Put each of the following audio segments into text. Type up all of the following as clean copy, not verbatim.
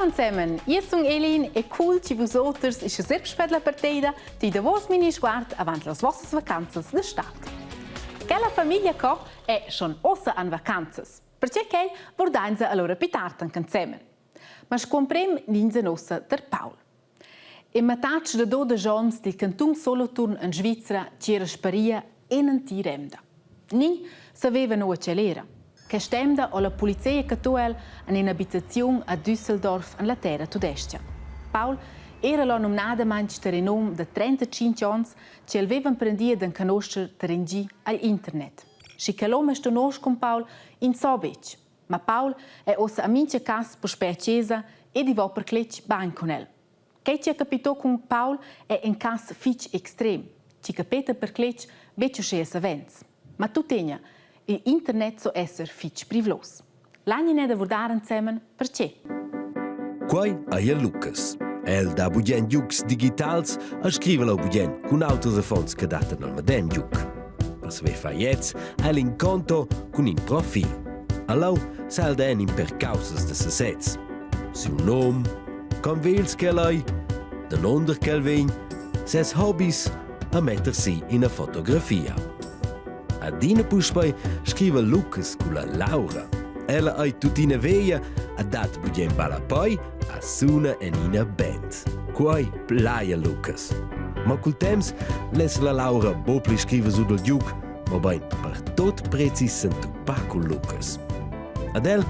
Ciao insieme, io sono Elin e cool ci vos outros ist selbst per la partida di de vos mini sguard avant las vossas vacanzas d'estate. Quella famiglia co è schon ossa an vacanzas, perché che vordainza allora pitartan insieme. Ma scomprem ninza nossa der Paul. In matach de 12 ans del canton Solothurn in Svizzera c'era sparia e non ti remda. Ni sapeva no celera. Che stemda o la polizia catuel in un'abitazione a Düsseldorf in la terra tudestia. Paul era la nominata manch ter renom de 35 anni che aveva prendia den conoscer terengi all'internet. Si calome sto nos con Paul in Sobec, ma Paul è ossa a mince cas per speciesa e di va per clec bain con el. Che ci capito con Paul è in cas fitch extrem. Ci capita per clec vecchio che savens. Ma tu tegna l'internet so esser fitch privlos. L'anni ne da vordare insieme perché? Quai è Lucas. El da budien giucs digitals a scrivere budien con autos e fonts che datano al medem giuc. Per se fa jetzt el in conto con in profil. Allau sal den in per causas de sets. Su nom, con vels che lei, den onder che ven, ses hobbies a mettersi in a fotografia. A dine puspai scrive Lucas con la Laura. Ella ha tutina veia a dat budien balapoi a suna en ina band. Quai plaia Lucas. Ma col temps les la Laura bopli scrive su del giuc, ma bain per tot precis sentu pa con Lucas. Ad el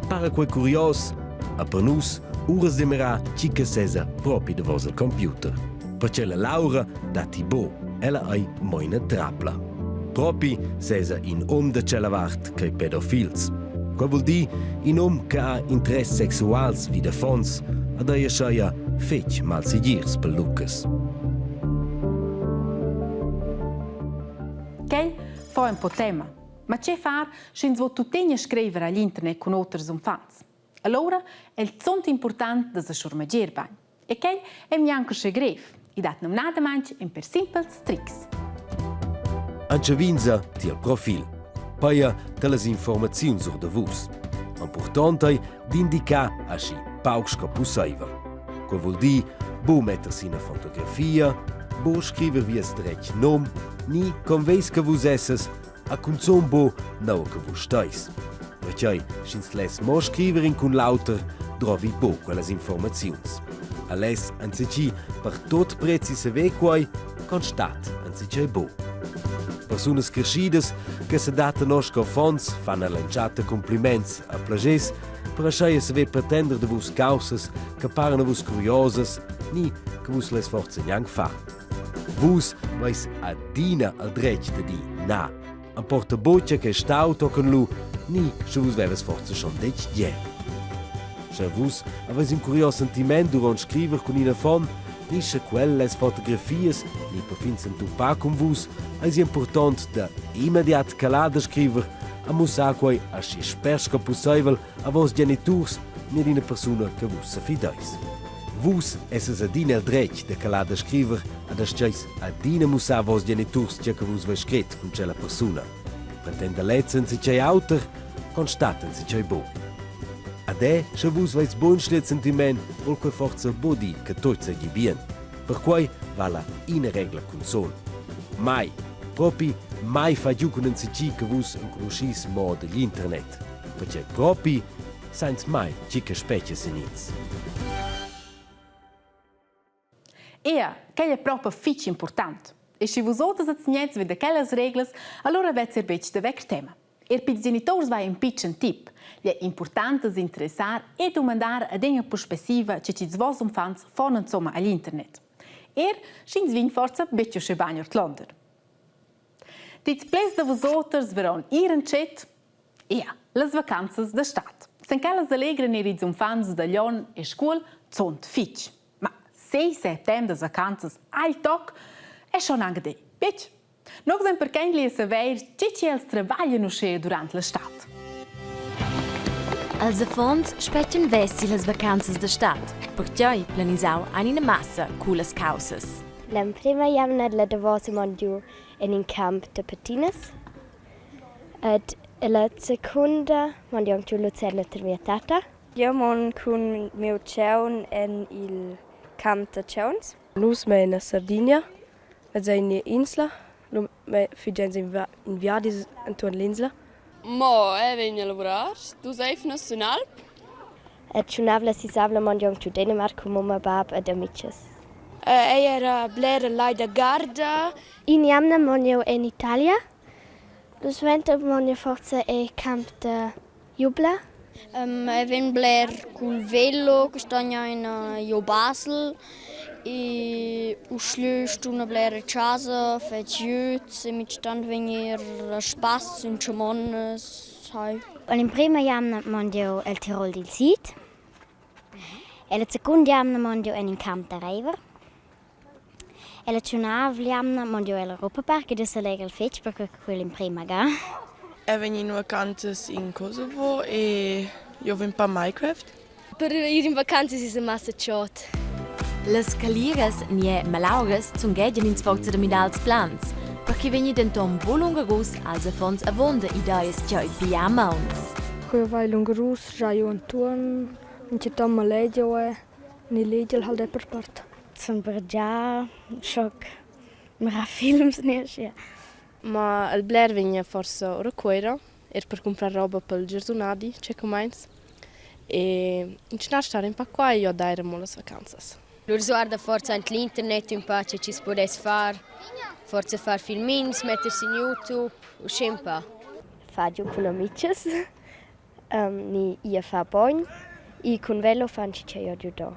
para quai curios, a per nus uras demera cica sesa propi de vos al computer. Perché la Laura dati bo, ella hai moina trapla. Propi sesa in de celavart che pedofils. Qual vuol di in che ha interesse sexuals wie de fons, ad aia schaia fetch mal sigirs per Lucas. Che fa un po' tema, ma c'è far senza vo tutegna scrivere all'internet con otters fans. Allora è il zonto importante da se schurmager bain. E che è mianco se gref, i dat nom nada manch in per simples tricks. Anche vinza ti al profil. Paia delle informazioni sur de vus. Importante è di indicare a si paucs che possibile. Quel vuol dire bo mettersi una fotografia, bo scrivere via stretch nom, ni conveis che vus esses, a consum bo no che vus stais. Perché schins les mo scrivere in con lauter trovi bo quelle informazioni. A les anzici per tot precise vequai constat anzici bo. Personas crescidas che se data nostra fons fanno lanciate compliments a plagés per asciaia se ve pretender de vos causas che parano vos curiosas ni che vos les forze niang fa. Vos vais a dina al dretg de di na. A porta boccia che stau tocan lu ni se vos veves forze schon dec die. Se vos aveis un curios sentiment durant scriver con ina fon ni se quelles fotografias ni per fin sentu pa con vos, è important da immediat calada scriver a musa quai a si spers che possibile a vos genitors ni una persona che vos se fidais. Vos esses a dina dretg de calada scriver ad asceis a dina musa vos genitors che vos ve scret con quella persona. Pretende lezen si c'è auter, constaten si c'è bo. Ade, se vos veis bon schlet sentiment, vol quei forza bodi che tot se gi bien. Per quai va la in regla con sol. Mai, propi mai fa giù con un CC che vos conoscis mo degli internet. Perché propi sans mai cica specie senits. Che è proprio fitch importante. E se vos outras azignets vede quelles reglas, allora vet ser bec de vec tema. Per genitors vai un pitchen tip. È importante interessar e domandare ad una perspectiva che ci svos fans fanno insomma all'internet. Schins vin forza beccio che bagnort London. Dits ples de vos outers veron ihren chat las vacanzas da stat. Sen quellas allegre neri fans da Lyon e school zont fitch. Ma 6 settembre das vacanzas al toc è schon anche de. Bitch. Nog sen per kein li saver che els travagliano che durante l'estate. Els affons spetchen vessi las vacanzas da stat, perché planisau han in massa culas causas. La prima jamna la davos mondiu in un camp de patinas. Ed la seconda mondiu tu Lucella termiatata. Io mon con mio ceun en il camp de ceuns. Nus me in Sardinia, ed in Insla, me figens in viadis intorno all'insla. Mo, vengo a lavorare. Tu sei nazionale? Et chunavla si savla mondiong tu Dänemark con mamma bab ed amiches. Era blera laida garda. In jamna mondio in Italia. Dus vente mondio forza e camp de Jubla. Ven bler col velo che sta in Basel e uscì una bler casa fet jut e mit stand venir spass in Chamonnes sai. Il primo jamna mondio el Tirol del Sid. E il secondo jamna mondio in Camp de Reiver. E il terzo jamna mondio l'Europa Park e adesso lega il fetch perché quello in prima ga. Vengo in vacanze in Kosovo e io vengo per Minecraft. Per ir in vacanze si massa ciot. Las caliras nie malauras zum gegen ins forza de midals plans, perché vegni denton bolungarus als afons avonda ideias tjoi piamauns. Che vai lungarus, già un turn, in città Malaysia e ni legel halt per part. Zum Bergia, schock. Mara films nicht. Ma il Blair venga forse ora quera, per comprare roba per il giardinadi, c'è come e in città stare un po' qua e io dare molte vacanze. Lur guarda forza l'internet un po' che ci si potesse fare. Forza fare filmins, mettersi in YouTube, uscimpa. Fadio con amiches. Ni ia fa bagn. I con velo fan ci c'è io giudo.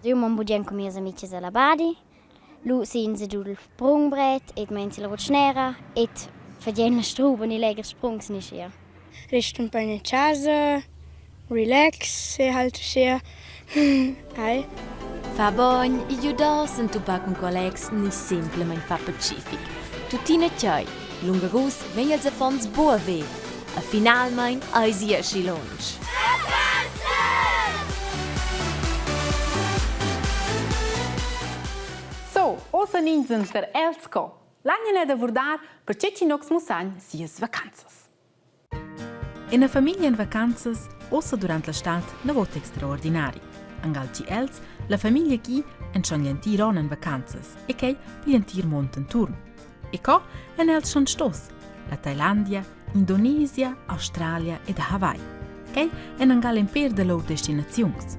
Io mon budgen con mie amiche alla badi. Lu sin se dul sprungbrett et mens la rutschnera et verdiene struben i leger sprungs nicht hier. Richten bei ne casa, relax e halt sehr. Hai. Fa bogn, i giudò sunt tu pa con collegs ni semplicemente fa pacific. Tutina tjoi, lungarus vegn als afons boa ve. A finalmein eisi esci lunch. So, osa ninsen per Elsko. Lange ne da vurdar per ceci nox musan sies vacanzas. In a famiglia in vacanzas, osa durant la stat, na vot extraordinari. Angalci els, la famiglia chi en changliantir on in vacanzas e kei pliantir monten turn. E co en els schon stos, la Thailandia, Indonesia, Australia ed Hawaii. Kei en angal en per de lor destinazions.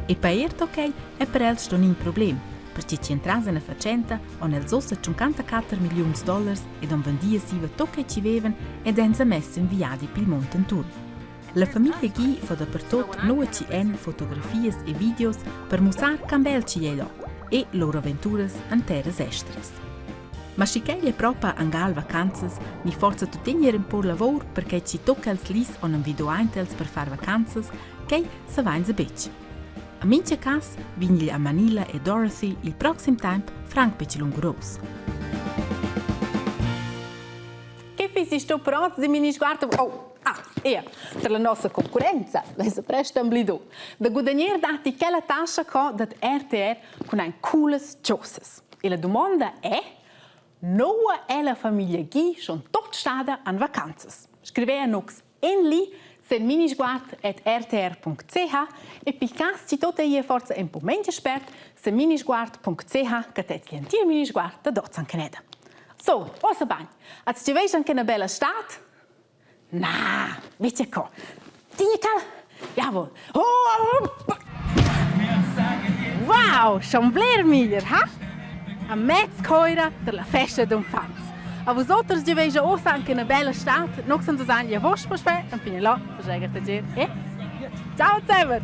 E pa erto kei e per els sto nin problem, perché ci entras in a facenta on els ossa 54 milions dollars ed on vendia siva tocca ci veven ed enza messa in viadi pil monten turn. La famiglia Ghi fa dappertut nuove CN fotografies e videos per mostrar cambel cielo e loro avventuras in terras estras. Ma si che è proprio angal vacanzas, mi forza tutto un po' lavoro perché ci tocca els lis on un video eintels per far vacanzas che se va in bec. A mince cas vigli a Manila e Dorothy il prossimo tempo franc peci lunguros. Che fisi sto pronto di mini sguardo? Oh! Per la nostra concorrenza, lei si presta un blido. Da guadagnar dati che la tascia co dat RTR con un cooles giosses. E la domanda è, noa è la famiglia Ghi schon tot stada an vacanzas? Scrivea nox in li sen minisguard@rtr.ch e picas ci tota ie forza un po' meno spert se minisguard.ch che te clientir minisguard da dozan caneda. So, ossa bagn. Als ci veis anche una bella stat? Na, weet co? Tinha cal? Jawohl. Oh! Wow, schon bler miglior, ha? A mezz coira per la festa d'infanz. A vosotters di veja ossa anche una bella stat, nog senza sagna vos per spe, e fine là, per segare te ciao zusammen!